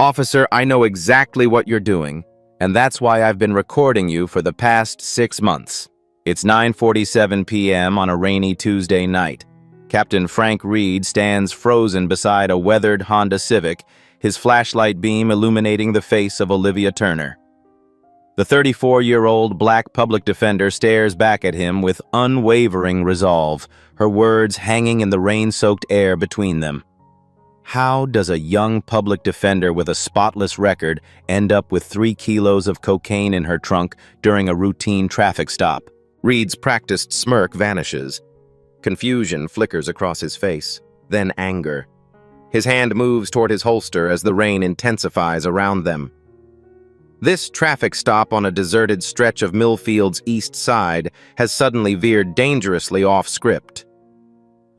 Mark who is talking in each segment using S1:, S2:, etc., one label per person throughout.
S1: Officer, I know exactly what you're doing, and that's why I've been recording you for the past 6 months. It's 9:47 p.m. on a rainy Tuesday night. Captain Frank Reed stands frozen beside a weathered Honda Civic, his flashlight beam illuminating the face of Olivia Turner. The 34-year-old black public defender stares back at him with unwavering resolve, her words hanging in the rain-soaked air between them. How does a young public defender with a spotless record end up with 3 kilos of cocaine in her trunk during a routine traffic stop? Reed's practiced smirk vanishes. Confusion flickers across his face, then anger. His hand moves toward his holster as the rain intensifies around them. This traffic stop on a deserted stretch of Millfield's east side has suddenly veered dangerously off script.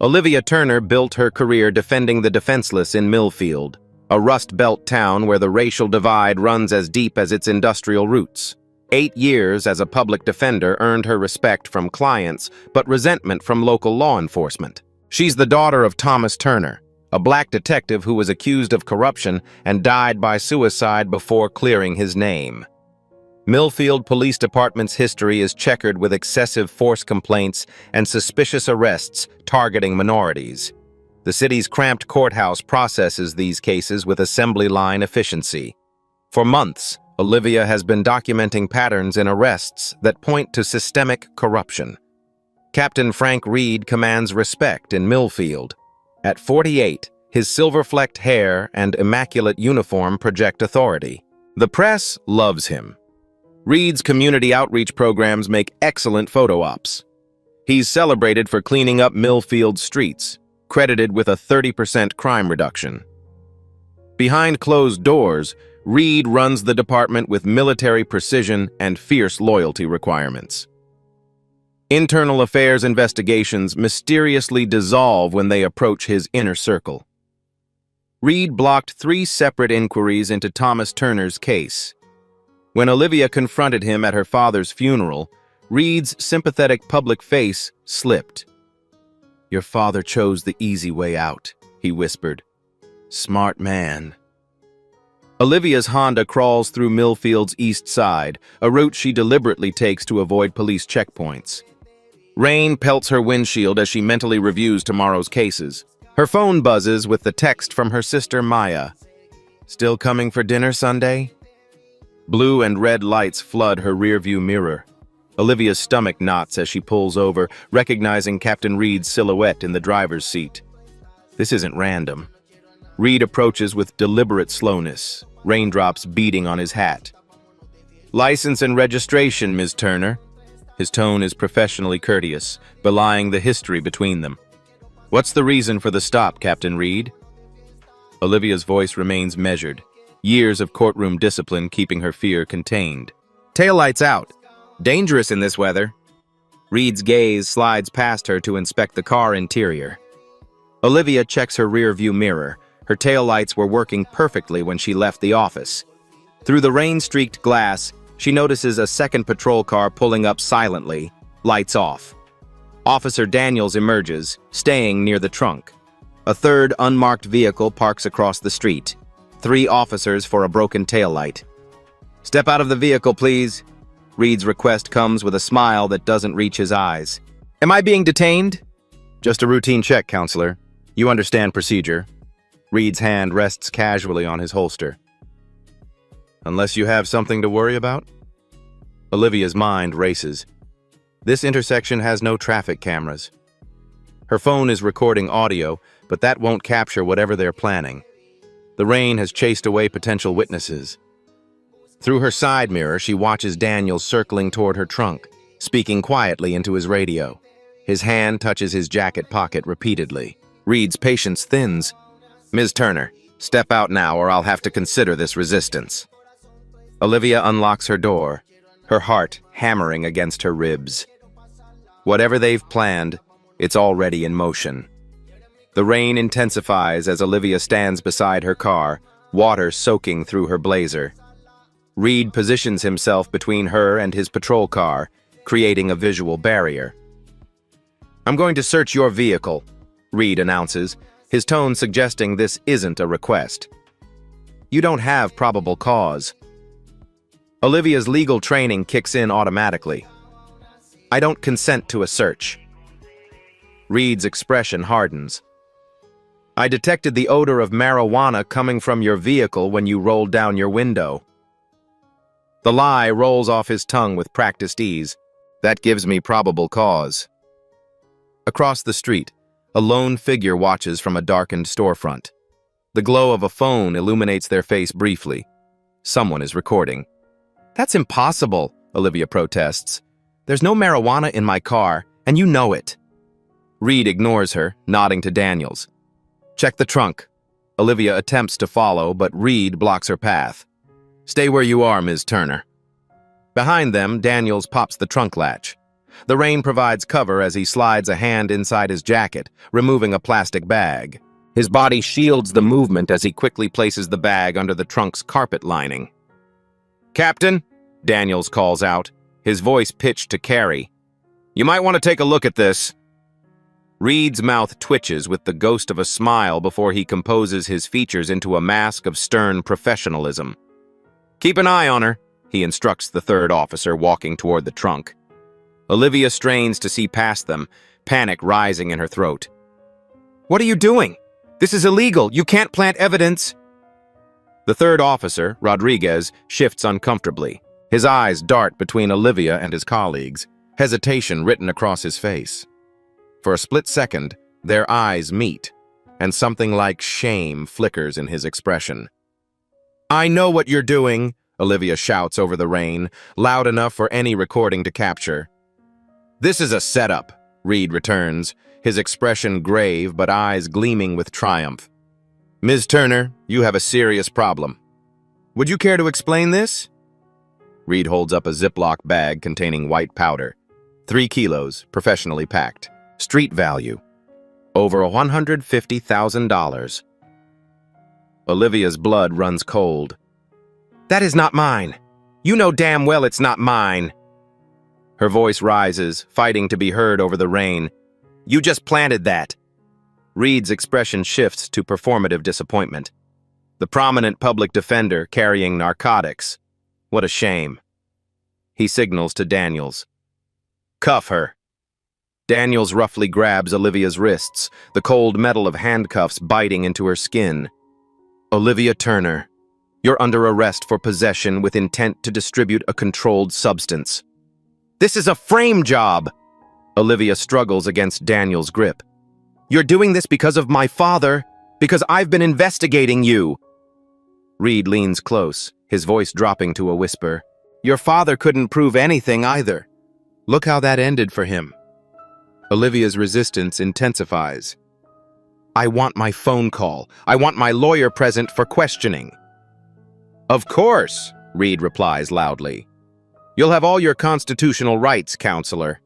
S1: Olivia Turner built her career defending the defenseless in Millfield, a Rust Belt town where the racial divide runs as deep as its industrial roots. 8 years as a public defender earned her respect from clients, but resentment from local law enforcement. She's the daughter of Thomas Turner, a black detective who was accused of corruption and died by suicide before clearing his name. Millfield Police Department's history is checkered with excessive force complaints and suspicious arrests targeting minorities. The city's cramped courthouse processes these cases with assembly line efficiency. For months, Olivia has been documenting patterns in arrests that point to systemic corruption. Captain Frank Reed commands respect in Millfield. At 48, his silver-flecked hair and immaculate uniform project authority. The press loves him. Reed's community outreach programs make excellent photo ops. He's celebrated for cleaning up Millfield streets, credited with a 30% crime reduction. Behind closed doors, Reed runs the department with military precision and fierce loyalty requirements. Internal affairs investigations mysteriously dissolve when they approach his inner circle. Reed blocked 3 separate inquiries into Thomas Turner's case. When Olivia confronted him at her father's funeral, Reed's sympathetic public face slipped. "Your father chose the easy way out," he whispered. "Smart man." Olivia's Honda crawls through Millfield's east side, a route she deliberately takes to avoid police checkpoints. Rain pelts her windshield as she mentally reviews tomorrow's cases. Her phone buzzes with the text from her sister Maya. "Still coming for dinner Sunday?" Blue and red lights flood her rearview mirror. Olivia's stomach knots as she pulls over, recognizing Captain Reed's silhouette in the driver's seat. This isn't random. Reed approaches with deliberate slowness, raindrops beating on his hat. "License and registration, Ms. Turner." His tone is professionally courteous, belying the history between them. "What's the reason for the stop, Captain Reed?" Olivia's voice remains measured, years of courtroom discipline keeping her fear contained. "Taillights out. Dangerous in this weather." Reed's gaze slides past her to inspect the car interior. Olivia checks her rear-view mirror. Her taillights were working perfectly when she left the office. Through the rain-streaked glass, she notices a second patrol car pulling up silently, lights off. Officer Daniels emerges, staying near the trunk. A third unmarked vehicle parks across the street. 3 officers for a broken taillight. "Step out of the vehicle, please." Reed's request comes with a smile that doesn't reach his eyes. "Am I being detained?" "Just a routine check, counselor. You understand procedure." Reed's hand rests casually on his holster. "Unless you have something to worry about?" Olivia's mind races. This intersection has no traffic cameras. Her phone is recording audio, but that won't capture whatever they're planning. The rain has chased away potential witnesses. Through her side mirror, she watches Daniel circling toward her trunk, speaking quietly into his radio. His hand touches his jacket pocket repeatedly. Reed's patience thins. "Ms. Turner, step out now or I'll have to consider this resistance." Olivia unlocks her door, her heart hammering against her ribs. Whatever they've planned, it's already in motion. The rain intensifies as Olivia stands beside her car, water soaking through her blazer. Reed positions himself between her and his patrol car, creating a visual barrier. "I'm going to search your vehicle," Reed announces, his tone suggesting this isn't a request. You don't have probable cause. Olivia's legal training kicks in automatically. I don't consent to a search. Reed's expression hardens. I detected the odor of marijuana coming from your vehicle when you rolled down your window. The lie rolls off his tongue with practiced ease. That gives me probable cause. Across the street, a lone figure watches from a darkened storefront. The glow of a phone illuminates their face briefly. Someone is recording. That's impossible, Olivia protests. There's no marijuana in my car, and you know it. Reed ignores her, nodding to Daniels. Check the trunk. Olivia attempts to follow, but Reed blocks her path. Stay where you are, Ms. Turner. Behind them, Daniels pops the trunk latch. The rain provides cover as he slides a hand inside his jacket, removing a plastic bag. His body shields the movement as he quickly places the bag under the trunk's carpet lining. Captain, Daniels calls out, his voice pitched to Carrie. You might want to take a look at this. Reed's mouth twitches with the ghost of a smile before he composes his features into a mask of stern professionalism. Keep an eye on her, he instructs the third officer, walking toward the trunk. Olivia strains to see past them, panic rising in her throat. What are you doing? This is illegal. You can't plant evidence. The third officer, Rodriguez, shifts uncomfortably. His eyes dart between Olivia and his colleagues, hesitation written across his face. For a split second, their eyes meet, and something like shame flickers in his expression. I know what you're doing, Olivia shouts over the rain, loud enough for any recording to capture. This is a setup, Reed returns, his expression grave but eyes gleaming with triumph. Ms. Turner, you have a serious problem. Would you care to explain this? Reed holds up a Ziploc bag containing white powder. 3 kilos, professionally packed. Street value. Over $150,000. Olivia's blood runs cold. That is not mine. You know damn well it's not mine. Her voice rises, fighting to be heard over the rain. You just planted that. Reed's expression shifts to performative disappointment. The prominent public defender carrying narcotics. What a shame. He signals to Daniels. Cuff her. Daniels roughly grabs Olivia's wrists, the cold metal of handcuffs biting into her skin. Olivia Turner, you're under arrest for possession with intent to distribute a controlled substance. This is a frame job! Olivia struggles against Daniels' grip. You're doing this because of my father, because I've been investigating you. Reed leans close, his voice dropping to a whisper. Your father couldn't prove anything either. Look how that ended for him. Olivia's resistance intensifies. I want my phone call. I want my lawyer present for questioning. Of course, Reed replies loudly. You'll have all your constitutional rights, counselor.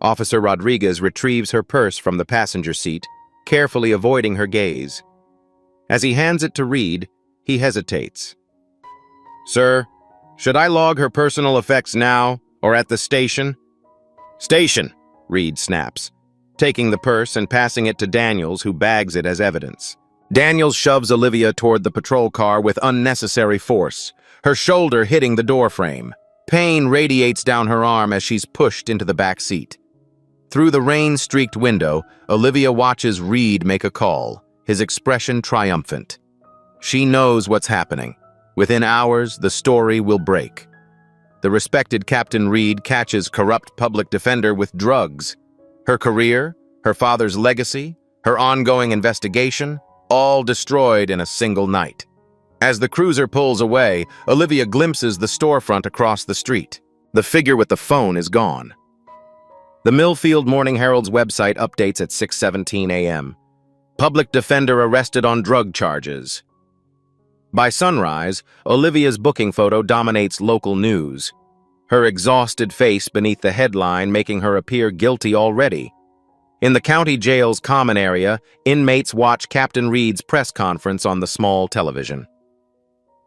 S1: Officer Rodriguez retrieves her purse from the passenger seat, carefully avoiding her gaze. As he hands it to Reed, he hesitates. Sir, should I log her personal effects now or at the station? Station, Reed snaps, taking the purse and passing it to Daniels, who bags it as evidence. Daniels shoves Olivia toward the patrol car with unnecessary force, her shoulder hitting the doorframe. Pain radiates down her arm as she's pushed into the back seat. Through the rain-streaked window, Olivia watches Reed make a call, his expression triumphant. She knows what's happening. Within hours, the story will break. The respected Captain Reed catches corrupt public defender with drugs. Her career, her father's legacy, her ongoing investigation, all destroyed in a single night. As the cruiser pulls away, Olivia glimpses the storefront across the street. The figure with the phone is gone. The Millfield Morning Herald's website updates at 6:17 a.m. Public defender arrested on drug charges. By sunrise, Olivia's booking photo dominates local news, her exhausted face beneath the headline making her appear guilty already. In the county jail's common area, inmates watch Captain Reed's press conference on the small television.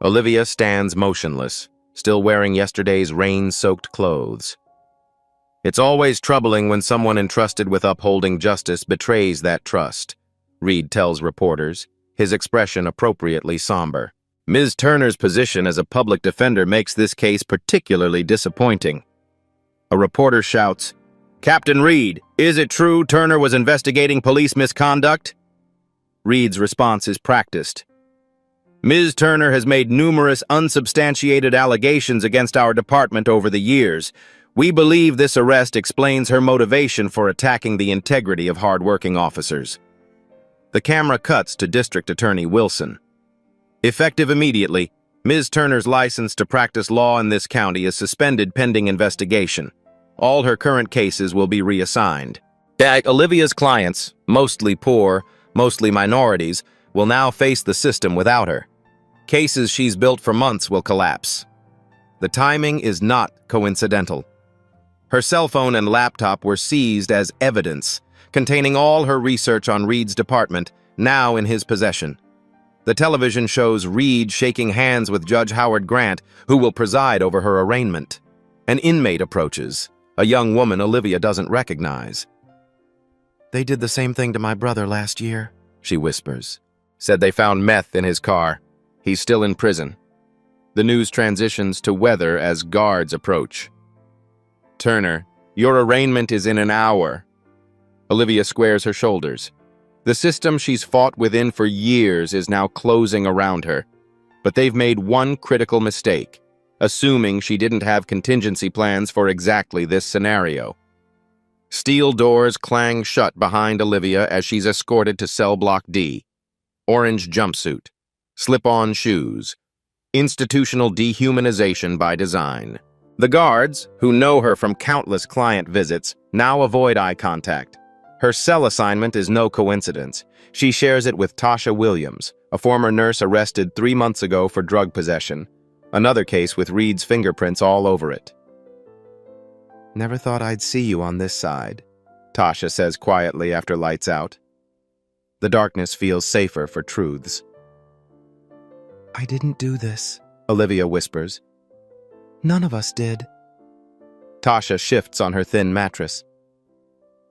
S1: Olivia stands motionless, still wearing yesterday's rain-soaked clothes. It's always troubling when someone entrusted with upholding justice betrays that trust, Reed tells reporters, his expression appropriately somber. Ms. Turner's position as a public defender makes this case particularly disappointing. A reporter shouts, "Captain Reed, is it true Turner was investigating police misconduct?" Reed's response is practiced. "Ms. Turner has made numerous unsubstantiated allegations against our department over the years. We believe this arrest explains her motivation for attacking the integrity of hard-working officers." The camera cuts to District Attorney Wilson. Effective immediately, Ms. Turner's license to practice law in this county is suspended pending investigation. All her current cases will be reassigned. Olivia's clients, mostly poor, mostly minorities, will now face the system without her. Cases she's built for months will collapse. The timing is not coincidental. Her cell phone and laptop were seized as evidence, containing all her research on Reed's department, now in his possession. The television shows Reed shaking hands with Judge Howard Grant, who will preside over her arraignment. An inmate approaches, a young woman Olivia doesn't recognize. "They did the same thing to my brother last year," she whispers. "Said they found meth in his car. He's still in prison." The news transitions to weather as guards approach. "Turner, your arraignment is in an hour." Olivia squares her shoulders. The system she's fought within for years is now closing around her. But they've made one critical mistake, assuming she didn't have contingency plans for exactly this scenario. Steel doors clang shut behind Olivia as she's escorted to cell block D. Orange jumpsuit, slip-on shoes, institutional dehumanization by design. The guards, who know her from countless client visits, now avoid eye contact. Her cell assignment is no coincidence. She shares it with Tasha Williams, a former nurse arrested 3 months ago for drug possession, another case with Reed's fingerprints all over it. "Never thought I'd see you on this side," Tasha says quietly after lights out. The darkness feels safer for truths. "I didn't do this," Olivia whispers. "None of us did." Tasha shifts on her thin mattress.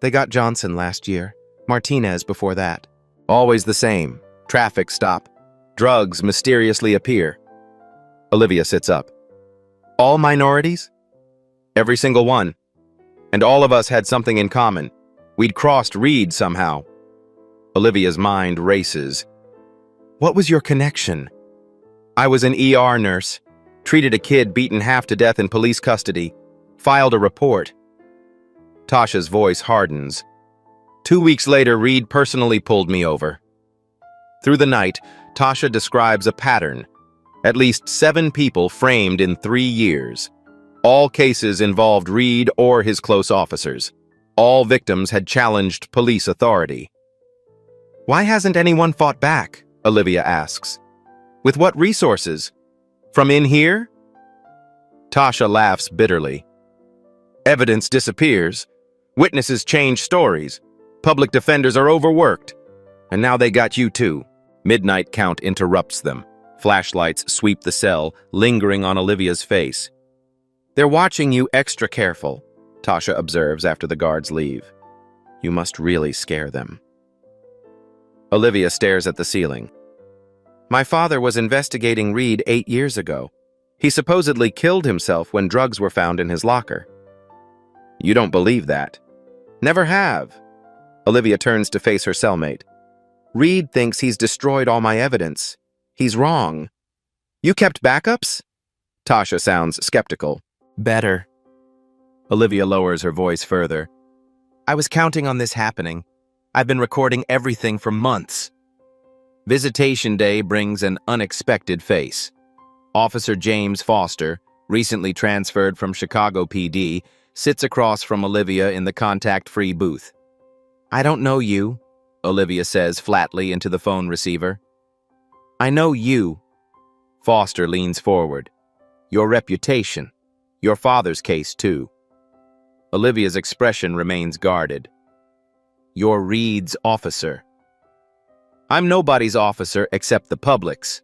S1: "They got Johnson last year, Martinez before that. Always the same. Traffic stop. Drugs mysteriously appear." Olivia sits up. "All minorities?" "Every single one. And all of us had something in common. We'd crossed Reed somehow." Olivia's mind races. "What was your connection?" "I was an ER nurse. Treated a kid beaten half to death in police custody. Filed a report." Tasha's voice hardens. 2 weeks later, Reed personally pulled me over." Through the night, Tasha describes a pattern. At least 7 people framed in 3 years. All cases involved Reed or his close officers. All victims had challenged police authority. "Why hasn't anyone fought back?" Olivia asks. "With what resources? From in here?" Tasha laughs bitterly. "Evidence disappears. Witnesses change stories. Public defenders are overworked. And now they got you too." Midnight count interrupts them. Flashlights sweep the cell, lingering on Olivia's face. "They're watching you extra careful," Tasha observes after the guards leave. "You must really scare them." Olivia stares at the ceiling. "My father was investigating Reed 8 years ago. He supposedly killed himself when drugs were found in his locker." "You don't believe that?" "Never have." Olivia turns to face her cellmate. "Reed thinks he's destroyed all my evidence. He's wrong." "You kept backups?" Tasha sounds skeptical. "Better." Olivia lowers her voice further. "I was counting on this happening. I've been recording everything for months." Visitation day brings an unexpected face. Officer James Foster, recently transferred from Chicago PD, sits across from Olivia in the contact-free booth. "I don't know you," Olivia says flatly into the phone receiver. "I know you." Foster leans forward. "Your reputation. Your father's case, too." Olivia's expression remains guarded. "You're Reed's officer." "I'm nobody's officer except the public's."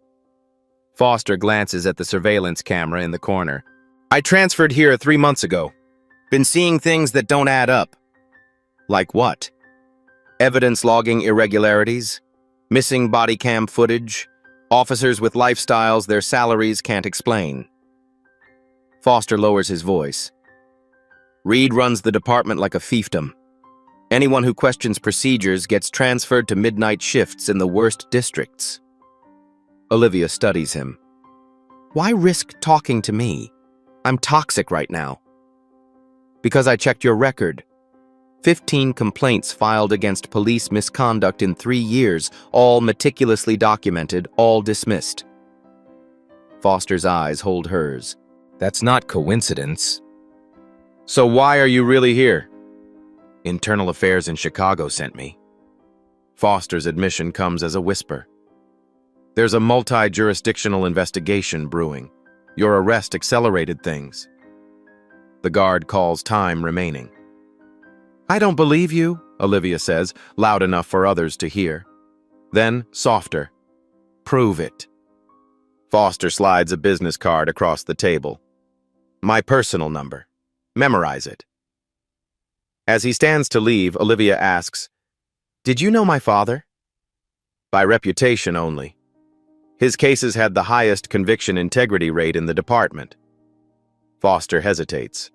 S1: Foster glances at the surveillance camera in the corner. "I transferred here 3 months ago. Been seeing things that don't add up." "Like what?" "Evidence logging irregularities, missing body cam footage, Officers with lifestyles their salaries can't explain. Foster lowers his voice. Reed runs the department like a fiefdom. Anyone who questions procedures gets transferred to midnight shifts in the worst districts. Olivia studies him. Why risk talking to me? I'm toxic right now. Because I checked your record. 15 complaints filed against police misconduct in 3 years, all meticulously documented, all dismissed. Foster's eyes hold hers. That's not coincidence. So why are you really here? Internal Affairs in Chicago sent me. Foster's admission comes as a whisper. There's a multi-jurisdictional investigation brewing. Your arrest accelerated things. The guard calls time remaining. I don't believe you, Olivia says, loud enough for others to hear. Then, softer. Prove it. Foster slides a business card across the table. My personal number. Memorize it. As he stands to leave, Olivia asks, Did you know my father? By reputation only. His cases had the highest conviction integrity rate in the department. Foster hesitates.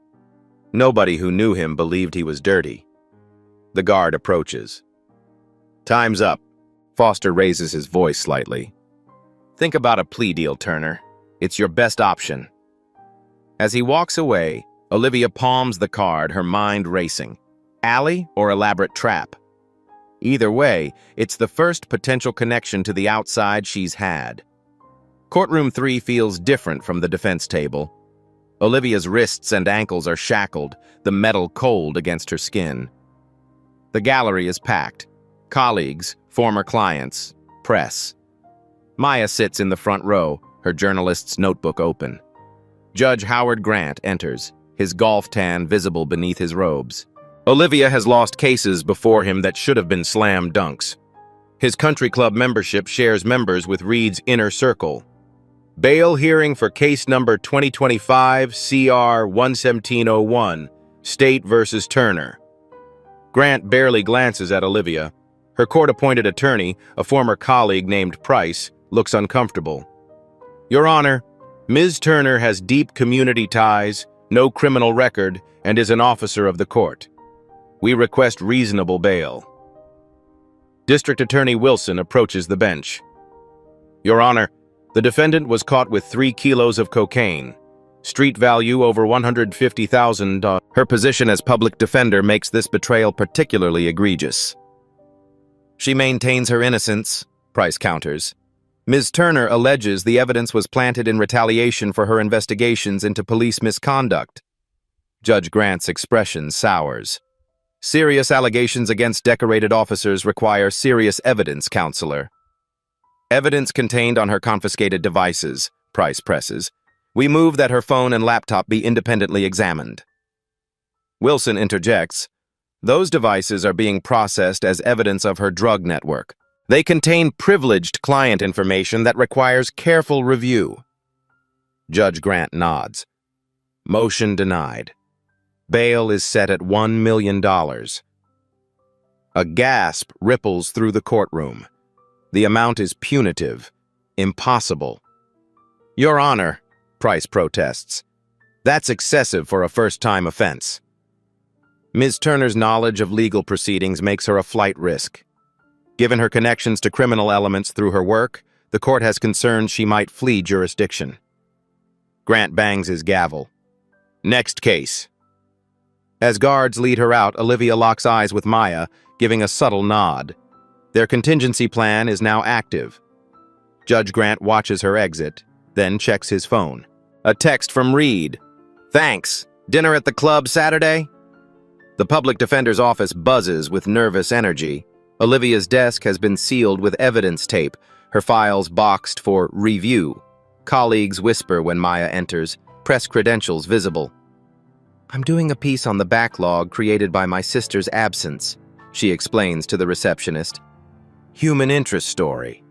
S1: Nobody who knew him believed he was dirty. The guard approaches. Time's up. Foster raises his voice slightly. Think about a plea deal, Turner. It's your best option. As he walks away, Olivia palms the card, her mind racing. Alley or elaborate trap? Either way, it's the first potential connection to the outside she's had. Courtroom 3 feels different from the defense table. Olivia's wrists and ankles are shackled, the metal cold against her skin. The gallery is packed. Colleagues, former clients, press. Maya sits in the front row, her journalist's notebook open. Judge Howard Grant enters, his golf tan visible beneath his robes. Olivia has lost cases before him that should have been slam dunks. His country club membership shares members with Reed's inner circle. Bail hearing for case number 2025 CR 11701, State versus Turner. Grant barely glances at Olivia. Her court-appointed attorney, a former colleague named Price, looks uncomfortable. Your Honor, Ms. Turner has deep community ties, no criminal record, and is an officer of the court. We request reasonable bail. District Attorney Wilson approaches the bench. Your Honor, the defendant was caught with 3 kilos of cocaine. Street value over $150,000. Her position as public defender makes this betrayal particularly egregious. She maintains her innocence, Price counters. Ms. Turner alleges the evidence was planted in retaliation for her investigations into police misconduct. Judge Grant's expression sours. Serious allegations against decorated officers require serious evidence, Counselor. Evidence contained on her confiscated devices, Price presses. We move that her phone and laptop be independently examined. Wilson interjects. Those devices are being processed as evidence of her drug network. They contain privileged client information that requires careful review. Judge Grant nods. Motion denied. Bail is set at $1 million. A gasp ripples through the courtroom. The amount is punitive, impossible. Your Honor, Price protests. That's excessive for a first-time offense. Ms. Turner's knowledge of legal proceedings makes her a flight risk. Given her connections to criminal elements through her work, the court has concerns she might flee jurisdiction. Grant bangs his gavel. Next case. As guards lead her out, Olivia locks eyes with Maya, giving a subtle nod. Their contingency plan is now active. Judge Grant watches her exit, then checks his phone. A text from Reed. Thanks. Dinner at the club Saturday? The public defender's office buzzes with nervous energy. Olivia's desk has been sealed with evidence tape, her files boxed for review. Colleagues whisper when Maya enters, press credentials visible. I'm doing a piece on the backlog created by my sister's absence, she explains to the receptionist. Human interest story.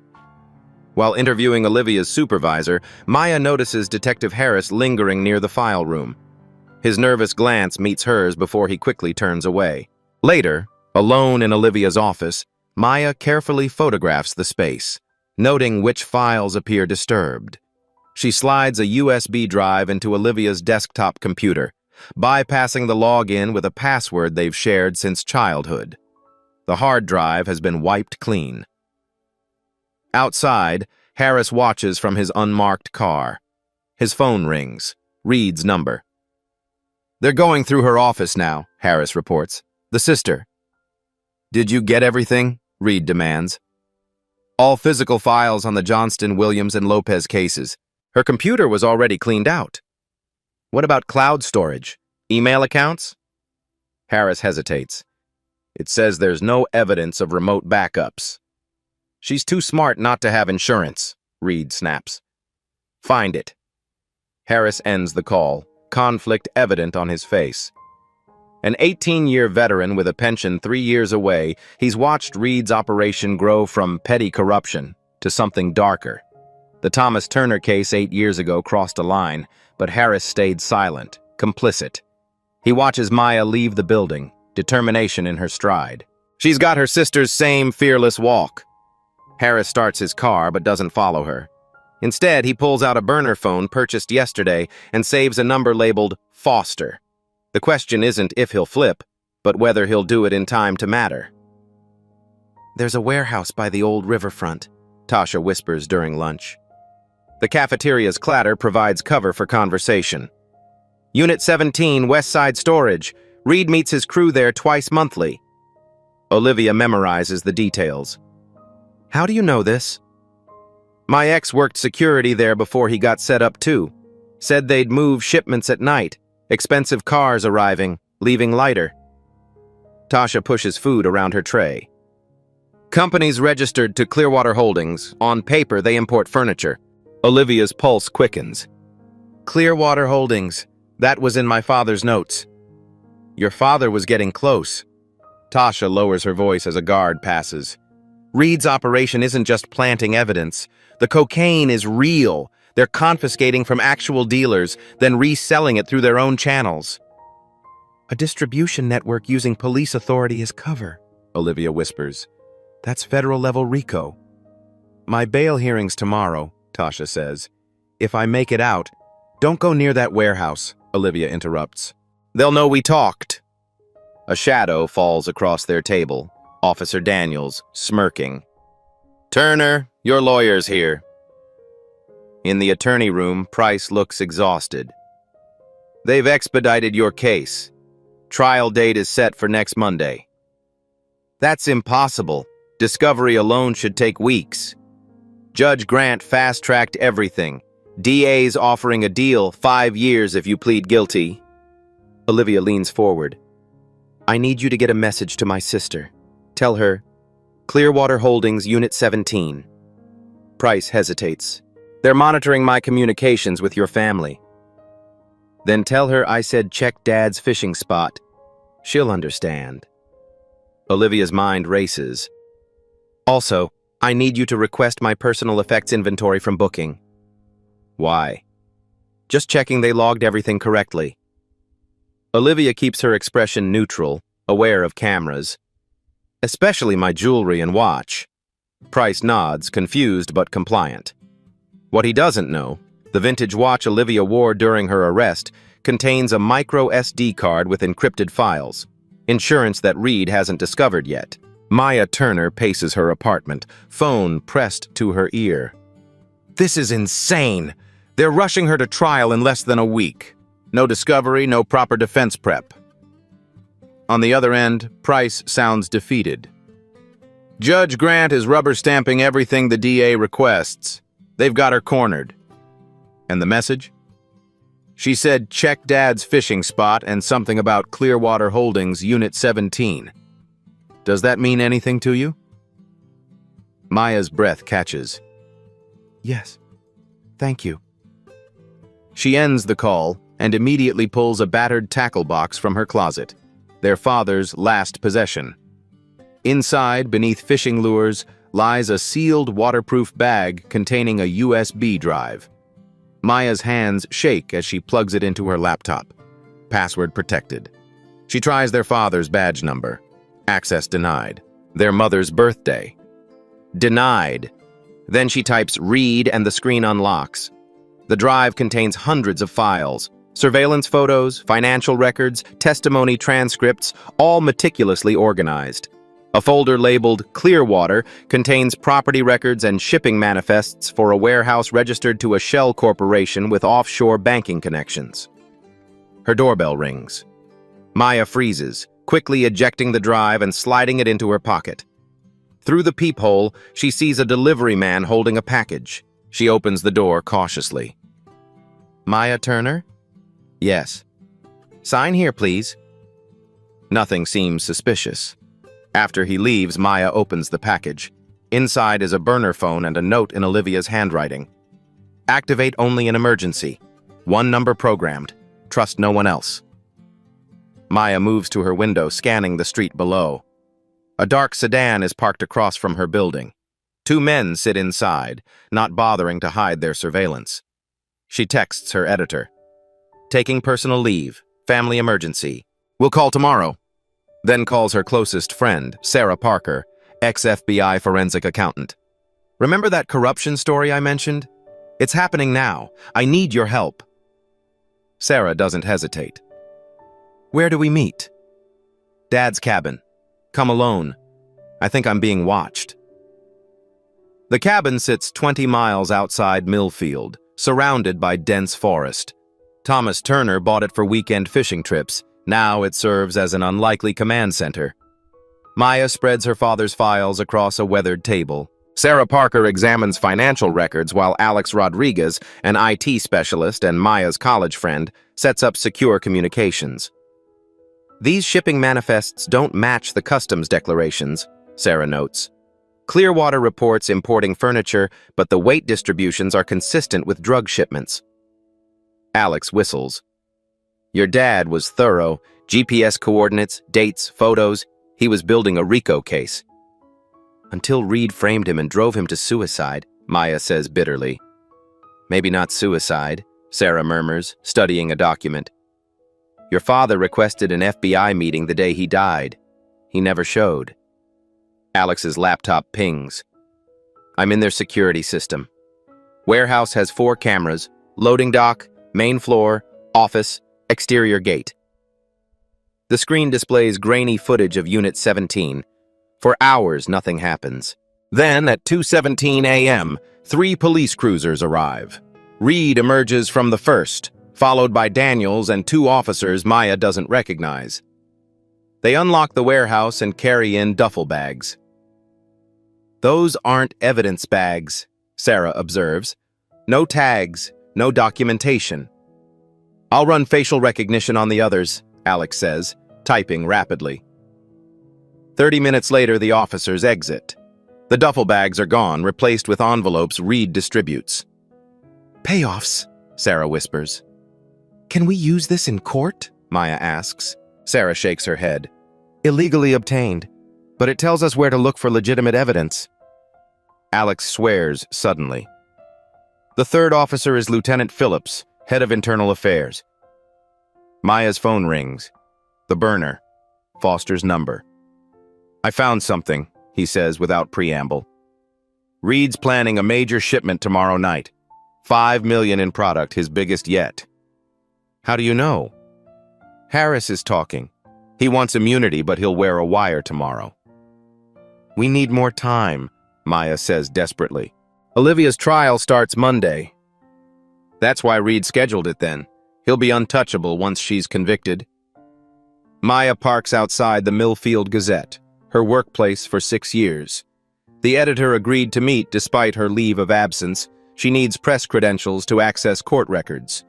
S1: While interviewing Olivia's supervisor, Maya notices Detective Harris lingering near the file room. His nervous glance meets hers before he quickly turns away. Later, alone in Olivia's office, Maya carefully photographs the space. noting which files appear disturbed. She slides a USB drive into Olivia's desktop computer, bypassing the login with a password they've shared since childhood. The hard drive has been wiped clean. Outside, Harris watches from his unmarked car. His phone rings. Reed's number. "They're going through her office now," Harris reports. "The sister." "Did you get everything?" Reed demands. "All physical files on the Johnston, Williams, and Lopez cases. Her computer was already cleaned out." "What about cloud storage? Email accounts?" Harris hesitates. "It says there's no evidence of remote backups." "She's too smart not to have insurance," Reed snaps. "Find it." Harris ends the call, conflict evident on his face. An 18-year veteran with a pension 3 years away, he's watched Reed's operation grow from petty corruption to something darker. The Thomas Turner case 8 years ago crossed a line, but Harris stayed silent, complicit. He watches Maya leave the building, determination in her stride. She's got her sister's same fearless walk. Harris starts his car but doesn't follow her. Instead, he pulls out a burner phone purchased yesterday and saves a number labeled Foster. The question isn't if he'll flip, but whether he'll do it in time to matter. "There's a warehouse by the old riverfront," Tasha whispers during lunch. The cafeteria's clatter provides cover for conversation. "Unit 17, West Side Storage. Reed meets his crew there twice monthly." Olivia memorizes the details. "How do you know this?" "My ex worked security there before he got set up too. Said they'd move shipments at night, expensive cars arriving, leaving lighter." Tasha pushes food around her tray. "Companies registered to Clearwater Holdings. On paper, they import furniture." Olivia's pulse quickens. "Clearwater Holdings. That was in my father's notes." "Your father was getting close." Tasha lowers her voice as a guard passes. "Reed's operation isn't just planting evidence. The cocaine is real. They're confiscating from actual dealers, then reselling it through their own channels." "A distribution network using police authority as cover," Olivia whispers. "That's federal-level RICO." "My bail hearing's tomorrow," Tasha says. "If I make it out—" "Don't go near that warehouse," Olivia interrupts. "They'll know we talked." A shadow falls across their table. Officer Daniels, smirking. "Turner, your lawyer's here." In the attorney room, Price looks exhausted. "They've expedited your case. Trial date is set for next Monday." "That's impossible. Discovery alone should take weeks. Judge Grant fast-tracked everything. DA's offering a deal, 5 years if you plead guilty." Olivia leans forward. "I need you to get a message to my sister. Tell her, Clearwater Holdings, Unit 17. Price hesitates. "They're monitoring my communications with your family." "Then tell her I said check Dad's fishing spot. She'll understand." Olivia's mind races. "Also, I need you to request my personal effects inventory from booking." "Why?" "Just checking they logged everything correctly." Olivia keeps her expression neutral, aware of cameras. "Especially my jewelry and watch." Price nods, confused but compliant. What he doesn't know, the vintage watch Olivia wore during her arrest contains a micro SD card with encrypted files, insurance that Reed hasn't discovered yet. Maya Turner paces her apartment, phone pressed to her ear. "This is insane. They're rushing her to trial in less than a week. No discovery, no proper defense prep." On the other end, Price sounds defeated. "Judge Grant is rubber-stamping everything the DA requests. They've got her cornered." "And the message?" "She said check Dad's fishing spot and something about Clearwater Holdings, Unit 17. Does that mean anything to you?" Maya's breath catches. "Yes. Thank you." She ends the call and immediately pulls a battered tackle box from her closet, their father's last possession. Inside, beneath fishing lures, lies a sealed waterproof bag containing a USB drive. Maya's hands shake as she plugs it into her laptop. Password protected. She tries their father's badge number. Access denied. Their mother's birthday. Denied. Then she types "read" and the screen unlocks. The drive contains hundreds of files, surveillance photos, financial records, testimony transcripts, all meticulously organized. A folder labeled "Clearwater" contains property records and shipping manifests for a warehouse registered to a shell corporation with offshore banking connections. Her doorbell rings. Maya freezes, quickly ejecting the drive and sliding it into her pocket. Through the peephole, she sees a delivery man holding a package. She opens the door cautiously. "Maya Turner?" "Yes." "Sign here, please." Nothing seems suspicious. After he leaves, Maya opens the package. Inside is a burner phone and a note in Olivia's handwriting. "Activate only in emergency. One number programmed. Trust no one else." Maya moves to her window, scanning the street below. A dark sedan is parked across from her building. Two men sit inside, not bothering to hide their surveillance. She texts her editor. "Taking personal leave. Family emergency. We'll call tomorrow." Then calls her closest friend, Sarah Parker, ex-FBI forensic accountant. "Remember that corruption story I mentioned? It's happening now. I need your help." Sarah doesn't hesitate. "Where do we meet?" "Dad's cabin. Come alone. I think I'm being watched." The cabin sits 20 miles outside Millfield, surrounded by dense forest. Thomas Turner bought it for weekend fishing trips. Now it serves as an unlikely command center. Maya spreads her father's files across a weathered table. Sarah Parker examines financial records while Alex Rodriguez, an IT specialist and Maya's college friend, sets up secure communications. "These shipping manifests don't match the customs declarations," Sarah notes. "Clearwater reports importing furniture, but the weight distributions are consistent with drug shipments." Alex whistles. "Your dad was thorough. GPS coordinates, dates, photos. He was building a RICO case." "Until Reed framed him and drove him to suicide," Maya says bitterly. "Maybe not suicide," Sarah murmurs, studying a document. "Your father requested an FBI meeting the day he died. He never showed." Alex's laptop pings. "I'm in their security system. Warehouse has 4 cameras, loading dock, main floor, office, exterior gate." The screen displays grainy footage of Unit 17. For hours, nothing happens. Then, at 2:17 a.m., 3 police cruisers arrive. Reed emerges from the first, followed by Daniels and 2 officers Maya doesn't recognize. They unlock the warehouse and carry in duffel bags. "Those aren't evidence bags," Sarah observes. "No tags, no documentation." "I'll run facial recognition on the others," Alex says, typing rapidly. 30 minutes later, the officers exit. The duffel bags are gone, replaced with envelopes Reed distributes. "Payoffs," Sarah whispers. "Can we use this in court?" Maya asks. Sarah shakes her head. "Illegally obtained, but it tells us where to look for legitimate evidence." Alex swears suddenly. The third officer is Lieutenant Phillips, head of internal affairs. Maya's phone rings. The burner. Foster's number. "I found something," he says without preamble. "Reed's planning a major shipment tomorrow night. $5 million in product, his biggest yet." "How do you know?" "Harris is talking. He wants immunity, but he'll wear a wire tomorrow." "We need more time," Maya says desperately. "Olivia's trial starts Monday." "That's why Reed scheduled it then. He'll be untouchable once she's convicted." Maya parks outside the Millfield Gazette, her workplace for 6 years. The editor agreed to meet despite her leave of absence. She needs press credentials to access court records.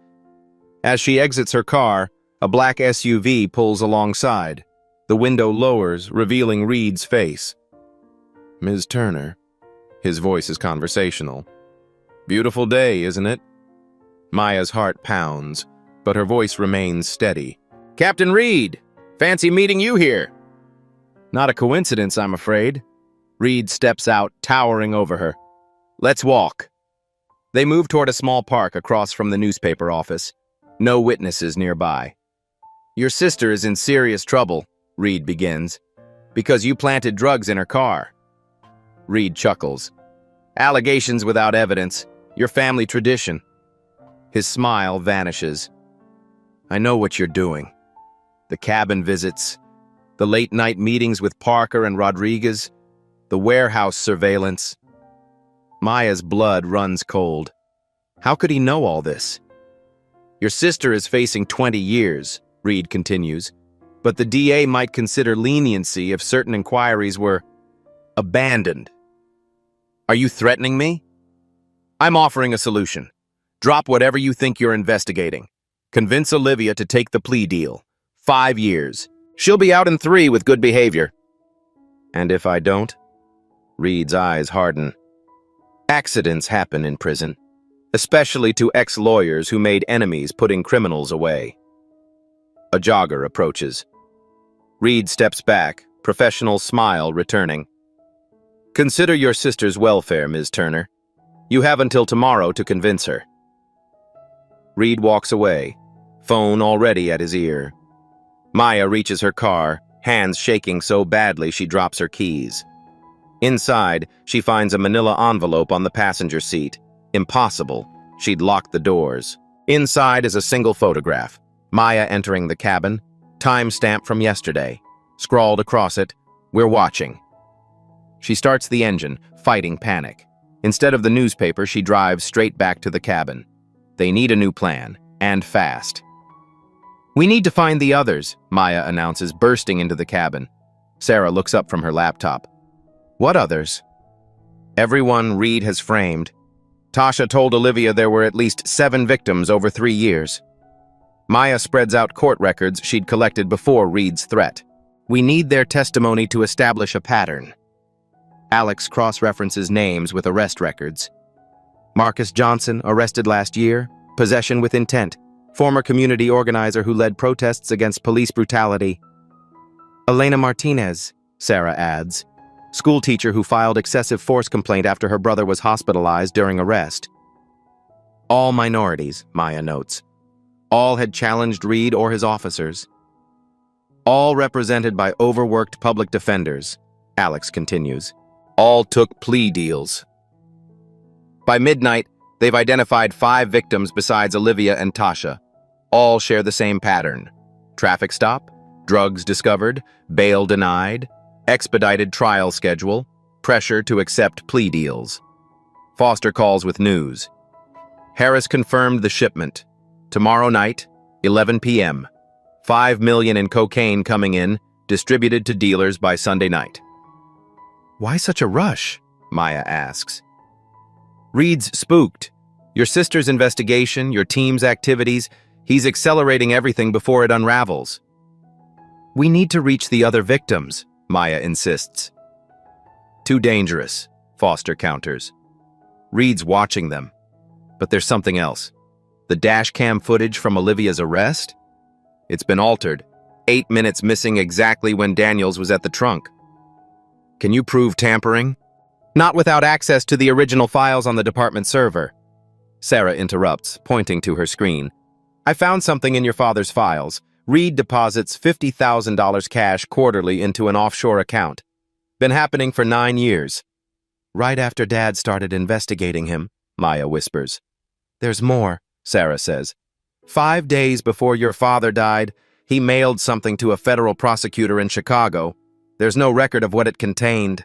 S1: As she exits her car, a black SUV pulls alongside. The window lowers, revealing Reed's face. "Ms. Turner." His voice is conversational. "Beautiful day, isn't it?" Maya's heart pounds, but her voice remains steady. "Captain Reed! Fancy meeting you here." "Not a coincidence, I'm afraid." Reed steps out, towering over her. "Let's walk." They move toward a small park across from the newspaper office. No witnesses nearby. "Your sister is in serious trouble," Reed begins, "because you planted drugs in her car." Reed chuckles. Allegations without evidence. Your family tradition. His smile vanishes. I know what you're doing. The cabin visits, the late-night meetings with Parker and Rodriguez, the warehouse surveillance. Maya's blood runs cold. How could he know all this? Your sister is facing 20 years, Reed continues, but the DA might consider leniency if certain inquiries were abandoned. Are you threatening me? I'm offering a solution. Drop whatever you think you're investigating. Convince Olivia to take the plea deal. 5 years. She'll be out in 3 with good behavior. And if I don't? Reed's eyes harden. Accidents happen in prison, especially to ex-lawyers who made enemies putting criminals away. A jogger approaches. Reed steps back, professional smile returning. Consider your sister's welfare, Ms. Turner. You have until tomorrow to convince her. Reed walks away, phone already at his ear. Maya reaches her car, hands shaking so badly she drops her keys. Inside, she finds a manila envelope on the passenger seat. Impossible. She'd locked the doors. Inside is a single photograph. Maya entering the cabin, timestamp from yesterday. Scrawled across it, "We're watching." She starts the engine, fighting panic. Instead of the newspaper, she drives straight back to the cabin. They need a new plan, and fast. We need to find the others, Maya announces, bursting into the cabin. Sarah looks up from her laptop. What others? Everyone Reed has framed. Tasha told Olivia there were at least 7 victims over 3 years. Maya spreads out court records she'd collected before Reed's threat. We need their testimony to establish a pattern. Alex cross-references names with arrest records. Marcus Johnson, arrested last year, possession with intent, former community organizer who led protests against police brutality. Elena Martinez, Sarah adds, schoolteacher who filed excessive force complaint after her brother was hospitalized during arrest. All minorities, Maya notes. All had challenged Reed or his officers. All represented by overworked public defenders, Alex continues. All took plea deals. By midnight, they've identified 5 victims besides Olivia and Tasha. All share the same pattern. Traffic stop, drugs discovered, bail denied, expedited trial schedule, pressure to accept plea deals. Foster calls with news. Harris confirmed the shipment. Tomorrow night, 11 p.m. 5 million in cocaine coming in, distributed to dealers by Sunday night. Why such a rush? Maya asks. Reed's spooked. Your sister's investigation, your team's activities, he's accelerating everything before it unravels. We need to reach the other victims, Maya insists. Too dangerous, Foster counters. Reed's watching them. But there's something else. The dash cam footage from Olivia's arrest? It's been altered. 8 minutes missing exactly when Daniels was at the trunk. Can you prove tampering? Not without access to the original files on the department server. Sarah interrupts, pointing to her screen. I found something in your father's files. Reed deposits $50,000 cash quarterly into an offshore account. Been happening for 9 years. Right after Dad started investigating him, Maya whispers. There's more, Sarah says. 5 days before your father died, he mailed something to a federal prosecutor in Chicago. There's no record of what it contained.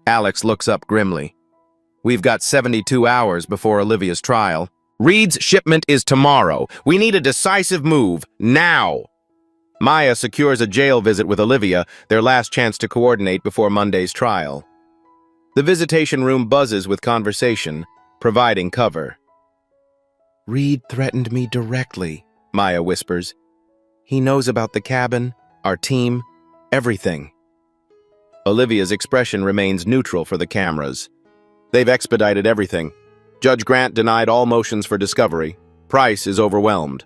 S1: Alex looks up grimly. We've got 72 hours before Olivia's trial. Reed's shipment is tomorrow. We need a decisive move, now. Maya secures a jail visit with Olivia, their last chance to coordinate before Monday's trial. The visitation room buzzes with conversation, providing cover. Reed threatened me directly, Maya whispers. He knows about the cabin, our team, everything. Olivia's expression remains neutral for the cameras. They've expedited everything. Judge Grant denied all motions for discovery. Price is overwhelmed.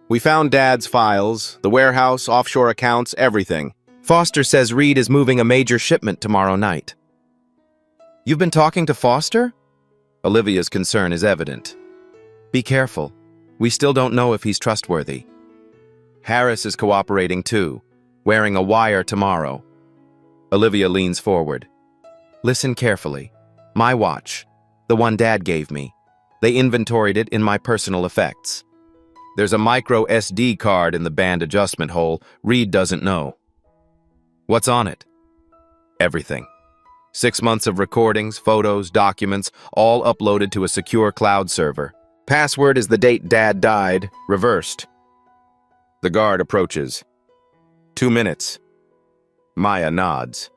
S1: We found Dad's files, the warehouse, offshore accounts, everything. Foster says Reed is moving a major shipment tomorrow night. You've been talking to Foster? Olivia's concern is evident. Be careful. We still don't know if he's trustworthy. Harris is cooperating too, wearing a wire tomorrow. Olivia leans forward. Listen carefully. My watch, the one Dad gave me. They inventoried it in my personal effects. There's a micro SD card in the band adjustment hole Reed doesn't know. What's on it? Everything. 6 months of recordings, photos, documents, all uploaded to a secure cloud server. Password is the date Dad died, reversed. The guard approaches. 2 minutes. Maya nods.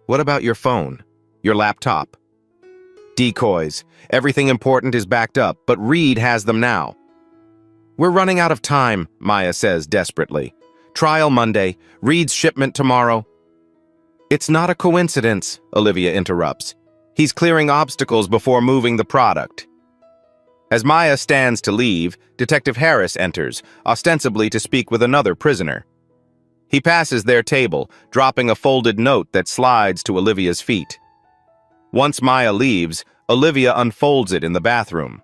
S1: What about your phone? Your laptop? Decoys. Everything important is backed up, but Reed has them now. We're running out of time, Maya says desperately. Trial Monday, Reed's shipment tomorrow. It's not a coincidence, Olivia interrupts. He's clearing obstacles before moving the product. As Maya stands to leave, Detective Harris enters, ostensibly to speak with another prisoner. He passes their table, dropping a folded note that slides to Olivia's feet. Once Maya leaves, Olivia unfolds it in the bathroom.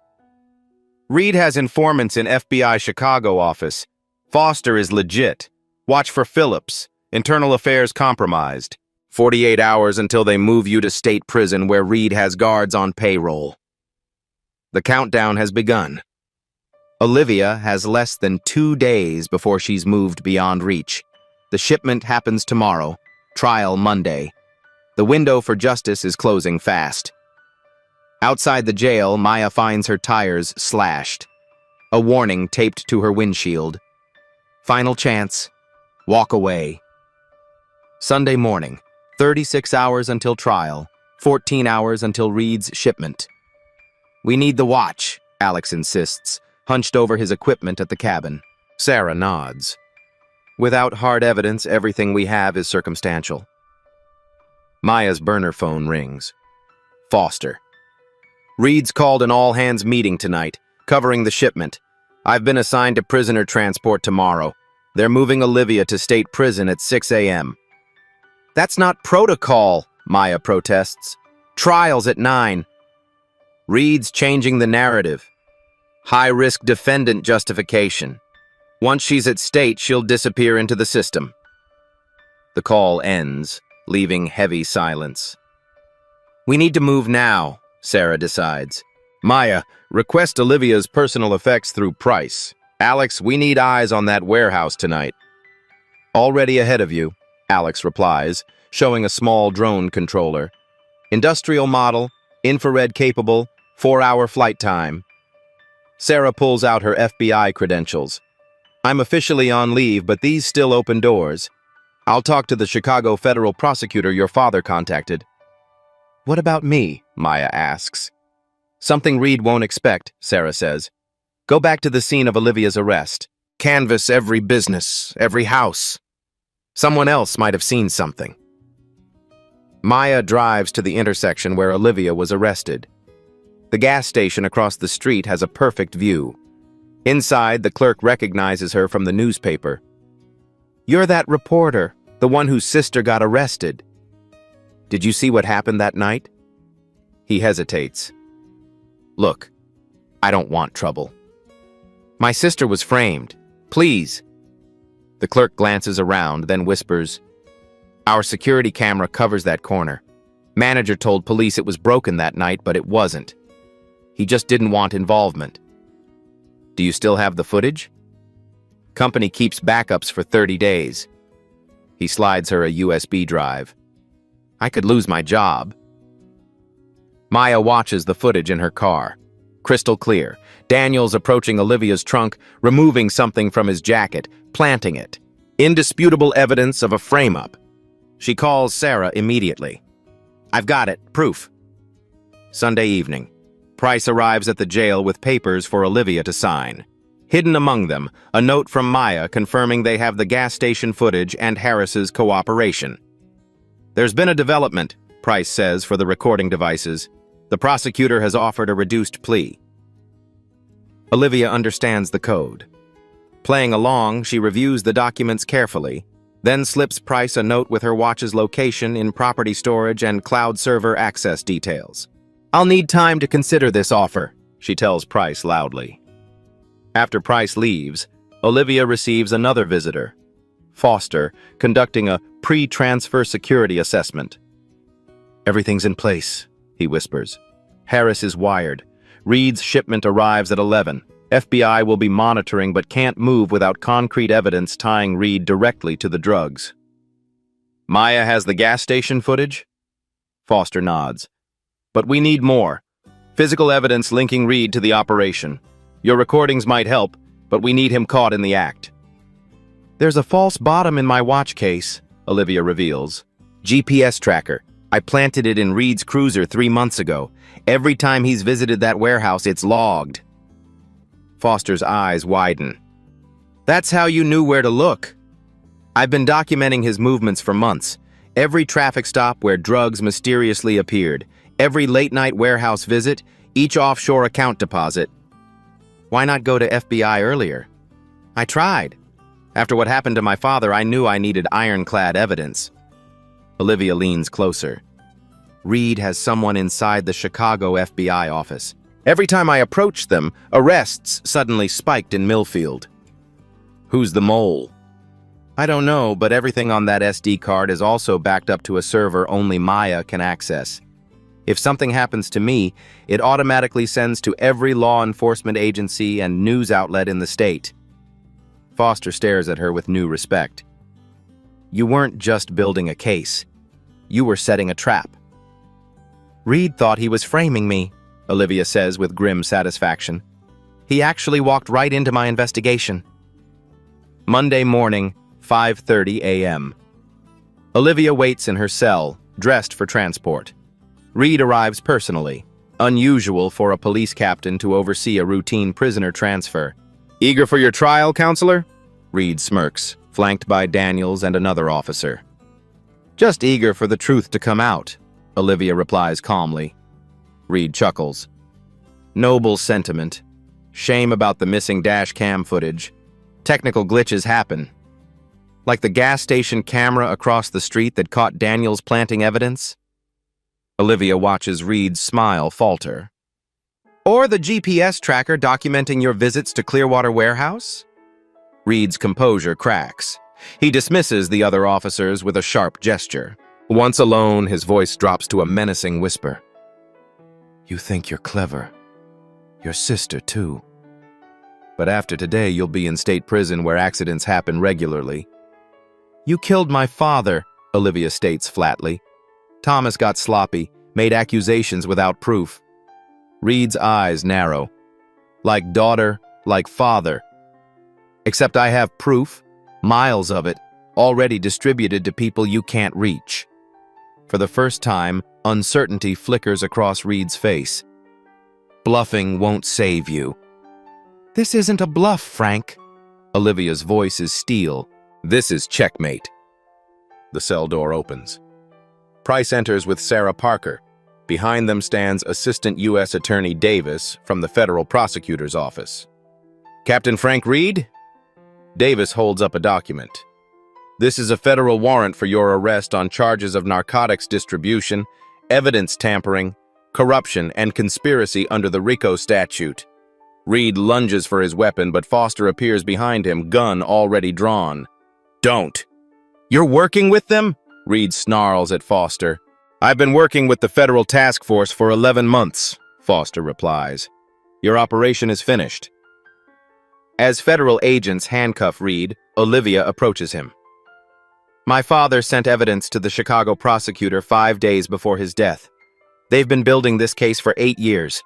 S1: Reed has informants in FBI Chicago office. Foster is legit. Watch for Phillips. Internal affairs compromised. 48 hours until they move you to state prison where Reed has guards on payroll. The countdown has begun. Olivia has less than 2 days before she's moved beyond reach. The shipment happens tomorrow. Trial Monday. The window for justice is closing fast. Outside the jail, Maya finds her tires slashed. A warning taped to her windshield. Final chance. Walk away. Sunday morning. 36 hours until trial. 14 hours until Reed's shipment. We need the watch, Alex insists, hunched over his equipment at the cabin. Sarah nods. Without hard evidence, everything we have is circumstantial. Maya's burner phone rings. Foster. Reed's called an all-hands meeting tonight, covering the shipment. I've been assigned to prisoner transport tomorrow. They're moving Olivia to state prison at 6 a.m. That's not protocol, Maya protests. Trial's at 9. Reed's changing the narrative. High-risk defendant justification. Once she's at state, she'll disappear into the system. The call ends, leaving heavy silence. We need to move now, Sarah decides. Maya, request Olivia's personal effects through Price. Alex, we need eyes on that warehouse tonight. Already ahead of you, Alex replies, showing a small drone controller. Industrial model, infrared capable, 4-hour flight time. Sarah pulls out her FBI credentials. I'm officially on leave, but these still open doors. I'll talk to the Chicago federal prosecutor your father contacted. What about me? Maya asks. Something Reed won't expect, Sarah says. Go back to the scene of Olivia's arrest. Canvass every business, every house. Someone else might have seen something. Maya drives to the intersection where Olivia was arrested. The gas station across the street has a perfect view. Inside, the clerk recognizes her from the newspaper. You're that reporter, the one whose sister got arrested. Did you see what happened that night? He hesitates. Look, I don't want trouble. My sister was framed. Please. The clerk glances around, then whispers, Our security camera covers that corner. Manager told police it was broken that night, but it wasn't. He just didn't want involvement. Do you still have the footage? Company keeps backups for 30 days. He slides her a USB drive. I could lose my job. Maya watches the footage in her car. Crystal clear. Daniel's approaching Olivia's trunk, removing something from his jacket, planting it. Indisputable evidence of a frame-up. She calls Sarah immediately. I've got it. Proof. Sunday evening. Price arrives at the jail with papers for Olivia to sign. Hidden among them, a note from Maya confirming they have the gas station footage and Harris's cooperation. There's been a development, Price says for the recording devices. The prosecutor has offered a reduced plea. Olivia understands the code. Playing along, she reviews the documents carefully, then slips Price a note with her watch's location in property storage and cloud server access details. I'll need time to consider this offer, she tells Price loudly. After Price leaves, Olivia receives another visitor, Foster, conducting a pre-transfer security assessment. Everything's in place, he whispers. Harris is wired. Reed's shipment arrives at 11. FBI will be monitoring but can't move without concrete evidence tying Reed directly to the drugs. Maya has the gas station footage? Foster nods. But we need more. Physical evidence linking Reed to the operation. Your recordings might help, but we need him caught in the act. There's a false bottom in my watch case, Olivia reveals. GPS tracker. I planted it in Reed's cruiser 3 months ago. Every time he's visited that warehouse, it's logged. Foster's eyes widen. That's how you knew where to look. I've been documenting his movements for months. Every traffic stop where drugs mysteriously appeared, every late-night warehouse visit, each offshore account deposit. Why not go to FBI earlier? I tried. After what happened to my father, I knew I needed ironclad evidence. Olivia leans closer. Reed has someone inside the Chicago FBI office. Every time I approached them, arrests suddenly spiked in Millfield. Who's the mole? I don't know, but everything on that SD card is also backed up to a server only Maya can access. If something happens to me, it automatically sends to every law enforcement agency and news outlet in the state. Foster stares at her with new respect. You weren't just building a case. You were setting a trap. Reed thought he was framing me, Olivia says with grim satisfaction. He actually walked right into my investigation. Monday morning, 5:30 a.m. Olivia waits in her cell, dressed for transport. Reed arrives personally, unusual for a police captain to oversee a routine prisoner transfer. Eager for your trial, counselor? Reed smirks, flanked by Daniels and another officer. Just eager for the truth to come out, Olivia replies calmly. Reed chuckles. Noble sentiment. Shame about the missing dash cam footage. Technical glitches happen. Like the gas station camera across the street that caught Daniels planting evidence? Olivia watches Reed's smile falter. Or the GPS tracker documenting your visits to Clearwater Warehouse? Reed's composure cracks. He dismisses the other officers with a sharp gesture. Once alone, his voice drops to a menacing whisper. You think you're clever. Your sister, too. But after today, you'll be in state prison where accidents happen regularly. You killed my father, Olivia states flatly. Thomas got sloppy, made accusations without proof. Reed's eyes narrow. Like daughter, like father. Except I have proof, miles of it, already distributed to people you can't reach. For the first time, uncertainty flickers across Reed's face. Bluffing won't save you. This isn't a bluff, Frank. Olivia's voice is steel. This is checkmate. The cell door opens. Price enters with Sarah Parker. Behind them stands Assistant U.S. Attorney Davis from the Federal Prosecutor's Office. Captain Frank Reed? Davis holds up a document. This is a federal warrant for your arrest on charges of narcotics distribution, evidence tampering, corruption, and conspiracy under the RICO statute. Reed lunges for his weapon, but Foster appears behind him, gun already drawn. Don't. You're working with them? Reed snarls at Foster. I've been working with the federal task force for 11 months, Foster replies. Your operation is finished. As federal agents handcuff Reed, Olivia approaches him. My father sent evidence to the Chicago prosecutor 5 days before his death. They've been building this case for 8 years.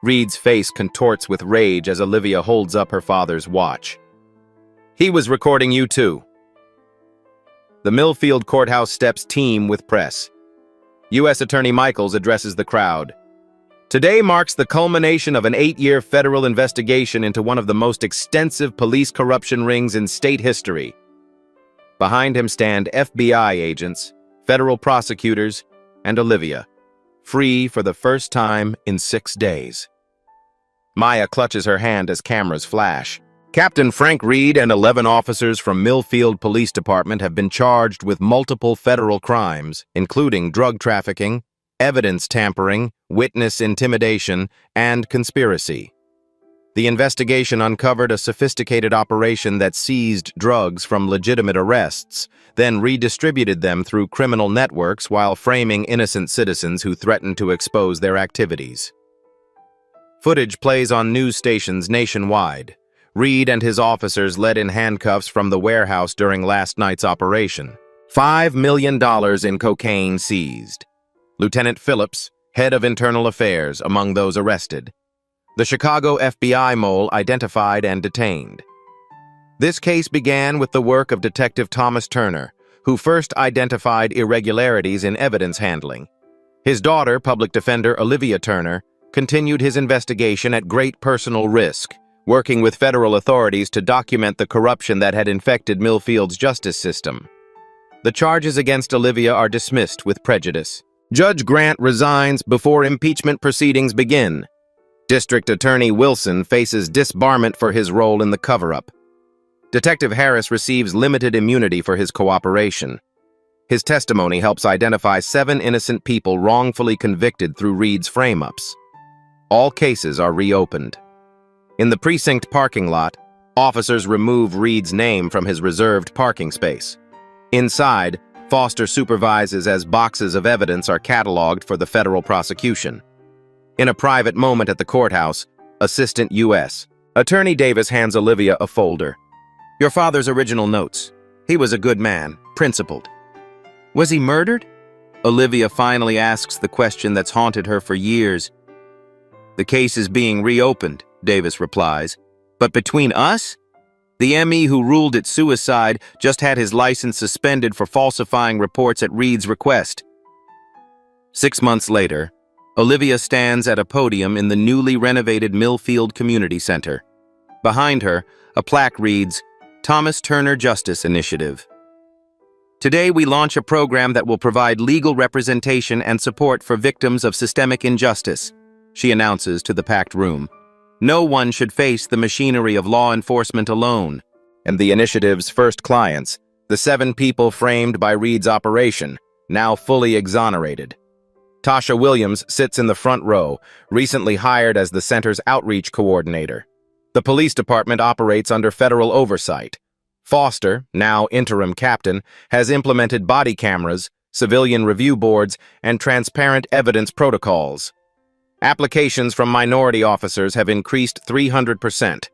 S1: Reed's face contorts with rage as Olivia holds up her father's watch. He was recording you too. The Millfield Courthouse steps teem with press. U.S. Attorney Michaels addresses the crowd. Today marks the culmination of an 8-year federal investigation into one of the most extensive police corruption rings in state history. Behind him stand FBI agents, federal prosecutors, and Olivia, free for the first time in 6 days. Maya clutches her hand as cameras flash. Captain Frank Reed and 11 officers from Millfield Police Department have been charged with multiple federal crimes, including drug trafficking, evidence tampering, witness intimidation, and conspiracy. The investigation uncovered a sophisticated operation that seized drugs from legitimate arrests, then redistributed them through criminal networks while framing innocent citizens who threatened to expose their activities. Footage plays on news stations nationwide. Reed and his officers led in handcuffs from the warehouse during last night's operation. $5 million in cocaine seized. Lieutenant Phillips, head of internal affairs, among those arrested. The Chicago FBI mole identified and detained. This case began with the work of Detective Thomas Turner, who first identified irregularities in evidence handling. His daughter, public defender Olivia Turner, continued his investigation at great personal risk, working with federal authorities to document the corruption that had infected Millfield's justice system. The charges against Olivia are dismissed with prejudice. Judge Grant resigns before impeachment proceedings begin. District Attorney Wilson faces disbarment for his role in the cover-up. Detective Harris receives limited immunity for his cooperation. His testimony helps identify 7 innocent people wrongfully convicted through Reed's frame-ups. All cases are reopened. In the precinct parking lot, officers remove Reed's name from his reserved parking space. Inside, Foster supervises as boxes of evidence are cataloged for the federal prosecution. In a private moment at the courthouse, Assistant U.S. Attorney Davis hands Olivia a folder. Your father's original notes. He was a good man, principled. Was he murdered? Olivia finally asks the question that's haunted her for years. The case is being reopened, Davis replies. But between us? The ME who ruled it suicide just had his license suspended for falsifying reports at Reed's request. 6 months later, Olivia stands at a podium in the newly renovated Millfield Community Center. Behind her, a plaque reads, Thomas Turner Justice Initiative. Today we launch a program that will provide legal representation and support for victims of systemic injustice, she announces to the packed room. No one should face the machinery of law enforcement alone. And the initiative's first clients, the 7 people framed by Reed's operation, now fully exonerated. Tasha Williams sits in the front row, recently hired as the center's outreach coordinator. The police department operates under federal oversight. Foster, now interim captain, has implemented body cameras, civilian review boards, and transparent evidence protocols. Applications from minority officers have increased 300%.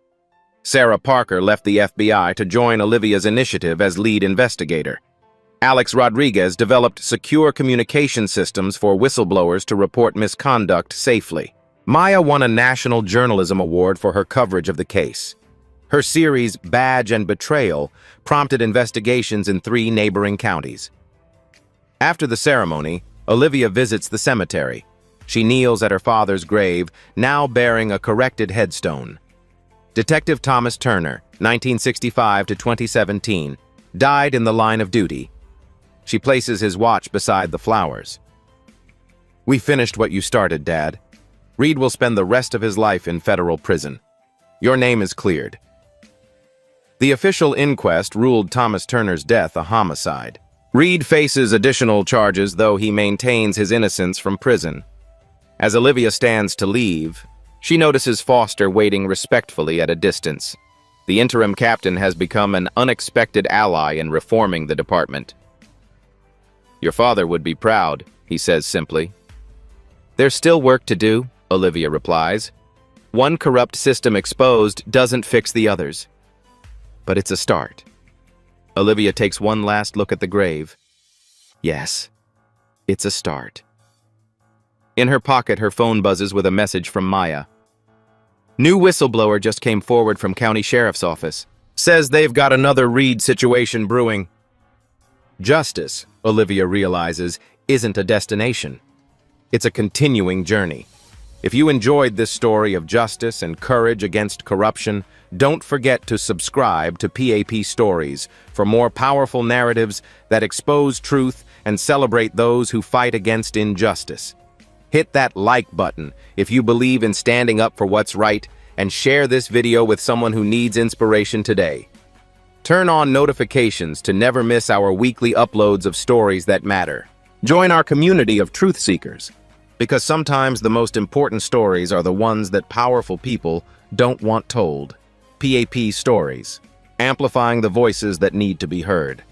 S1: Sarah Parker left the FBI to join Olivia's initiative as lead investigator. Alex Rodriguez developed secure communication systems for whistleblowers to report misconduct safely. Maya won a National Journalism Award for her coverage of the case. Her series, Badge and Betrayal, prompted investigations in 3 neighboring counties. After the ceremony, Olivia visits the cemetery. She kneels at her father's grave, now bearing a corrected headstone. Detective Thomas Turner, 1965 to 2017, died in the line of duty. She places his watch beside the flowers. We finished what you started, Dad. Reed will spend the rest of his life in federal prison. Your name is cleared. The official inquest ruled Thomas Turner's death a homicide. Reed faces additional charges, though he maintains his innocence from prison. As Olivia stands to leave, she notices Foster waiting respectfully at a distance. The interim captain has become an unexpected ally in reforming the department. Your father would be proud, he says simply. There's still work to do, Olivia replies. One corrupt system exposed doesn't fix the others. But it's a start. Olivia takes one last look at the grave. Yes, it's a start. In her pocket, her phone buzzes with a message from Maya. New whistleblower just came forward from County Sheriff's Office. Says they've got another Reed situation brewing. Justice, Olivia realizes, isn't a destination. It's a continuing journey. If you enjoyed this story of justice and courage against corruption, don't forget to subscribe to PAP Stories for more powerful narratives that expose truth and celebrate those who fight against injustice. Hit that like button if you believe in standing up for what's right, and share this video with someone who needs inspiration today. Turn on notifications to never miss our weekly uploads of stories that matter. Join our community of truth seekers. Because sometimes the most important stories are the ones that powerful people don't want told. PAP stories, amplifying the voices that need to be heard.